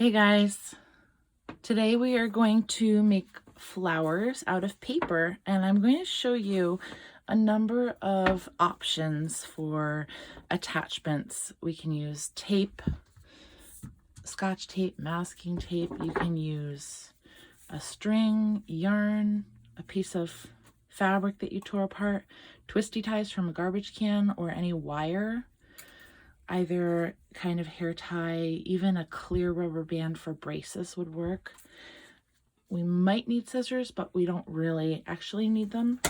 Hey guys, today we are going to make flowers out of paper, and I'm going to show you a number of options for attachments. We can use tape, scotch tape, masking tape. You can use a string, yarn, a piece of fabric that you tore apart, twisty ties from a garbage can, or any wire. Either kind of hair tie, even a clear rubber band for braces would work. We might need scissors, but we don't really actually need them.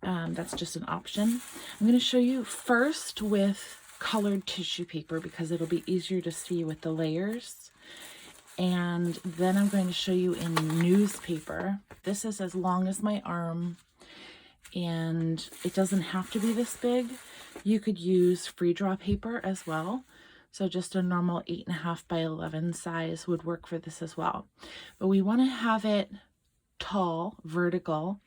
That's just an option. I'm going to show you first with colored tissue paper because it'll be easier to see with the layers. And then I'm going to show you in newspaper. This is as long as my arm, and it doesn't have to be this big. You could use free draw paper as well. So just a normal 8.5 by 11 size would work for this as well. But we want to have it tall, vertical,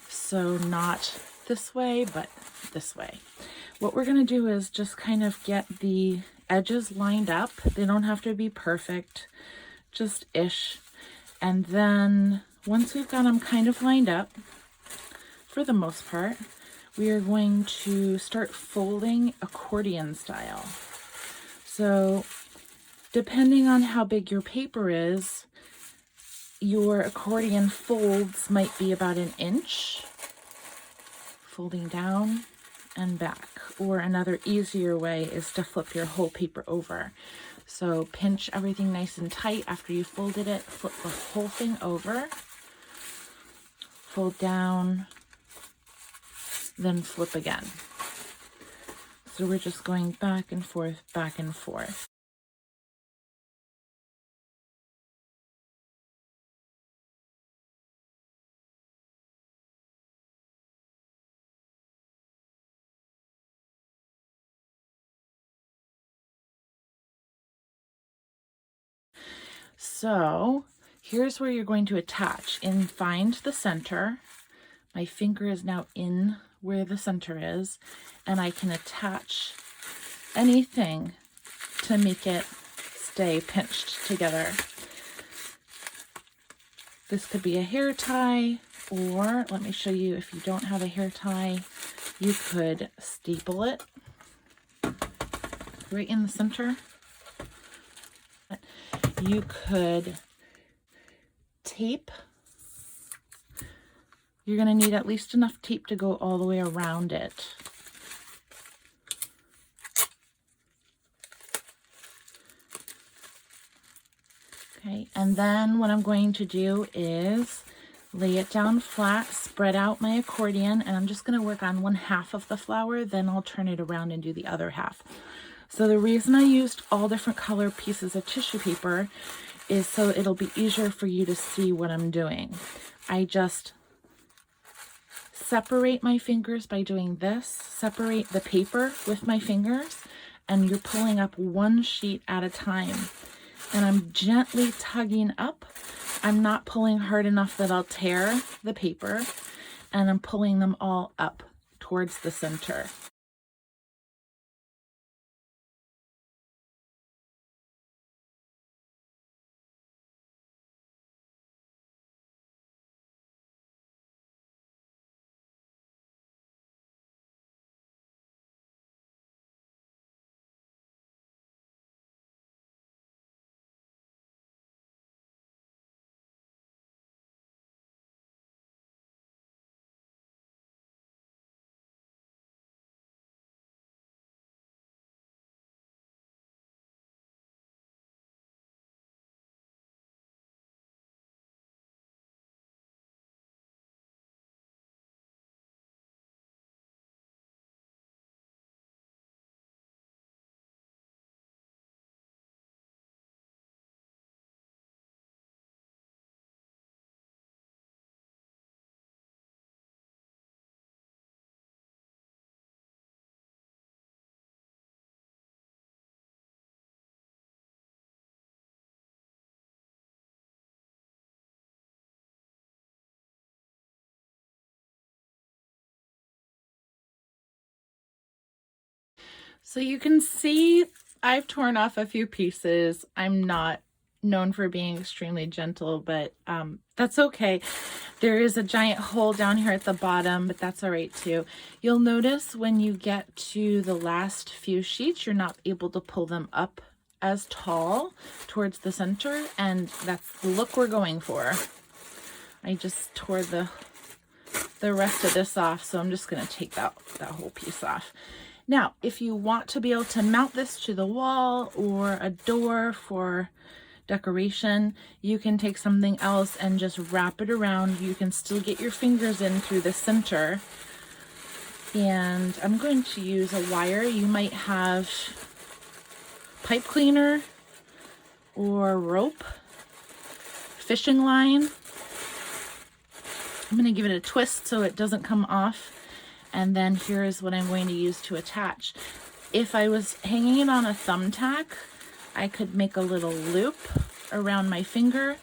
so not this way, but this way. What we're going to do is just kind of get the edges lined up. They don't have to be perfect, just ish. And then once we've got them kind of lined up, for the most part, we are going to start folding accordion style. So depending on how big your paper is, your accordion folds might be about 1 inch, folding down and back. Or another easier way is to flip your whole paper over. So pinch everything nice and tight after you folded it, flip the whole thing over, fold down, then flip again. So we're just going back and forth, back and forth. So here's where you're going to attach. Find the center. My finger is now in where the center is, and I can attach anything to make it stay pinched together. This could be a hair tie, or let me show you, if you don't have a hair tie, you could staple it right in the center. You could tape. You're going to need at least enough tape to go all the way around it. Okay, and then what I'm going to do is lay it down flat, spread out my accordion, and I'm just going to work on 1/2 of the flower, then I'll turn it around and do the other half. So the reason I used all different color pieces of tissue paper is so it'll be easier for you to see what I'm doing. I just separate my fingers by doing this, separate the paper with my fingers, and you're pulling up one sheet at a time. And I'm gently tugging up. I'm not pulling hard enough that I'll tear the paper, and I'm pulling them all up towards the center. So you can see I've torn off a few pieces. I'm not known for being extremely gentle, but that's okay. There is a giant hole down here at the bottom, but that's all right too. You'll notice when you get to the last few sheets, you're not able to pull them up as tall towards the center, and that's the look we're going for. I just tore the rest of this off, so I'm just going to take that whole piece off. Now, if you want to be able to mount this to the wall or a door for decoration, you can take something else and just wrap it around. You can still get your fingers in through the center. And I'm going to use a wire. You might have pipe cleaner or rope, fishing line. I'm going to give it a twist so it doesn't come off. And then here's what I'm going to use to attach. If I was hanging it on a thumbtack, I could make a little loop around my finger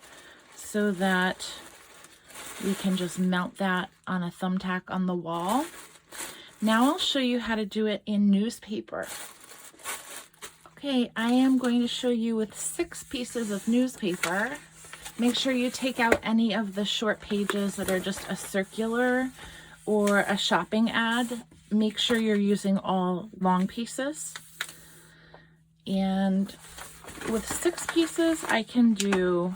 so that we can just mount that on a thumbtack on the wall. Now I'll show you how to do it in newspaper. Okay, I am going to show you with 6 pieces of newspaper. Make sure you take out any of the short pages that are just a circular or a shopping ad. Make sure you're using all long pieces. And with 6 pieces, I can do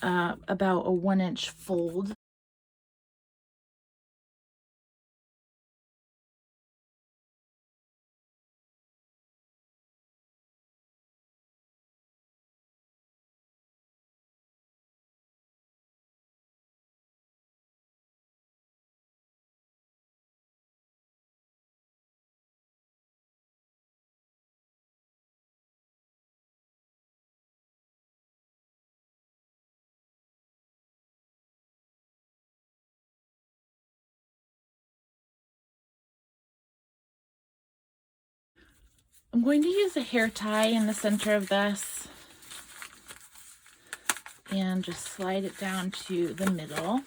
about a 1-inch fold. I'm going to use a hair tie in the center of this and just slide it down to the middle.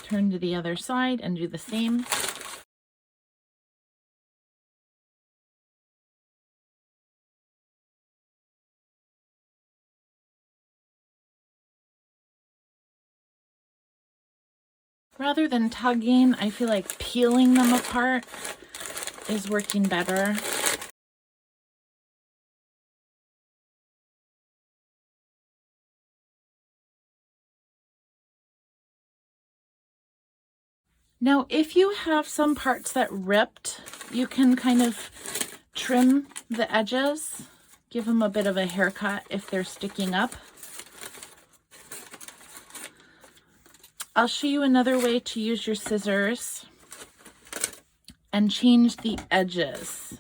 Turn to the other side and do the same. Rather than tugging, I feel like peeling them apart is working better. Now, if you have some parts that ripped, you can kind of trim the edges, give them a bit of a haircut if they're sticking up. I'll show you another way to use your scissors and change the edges.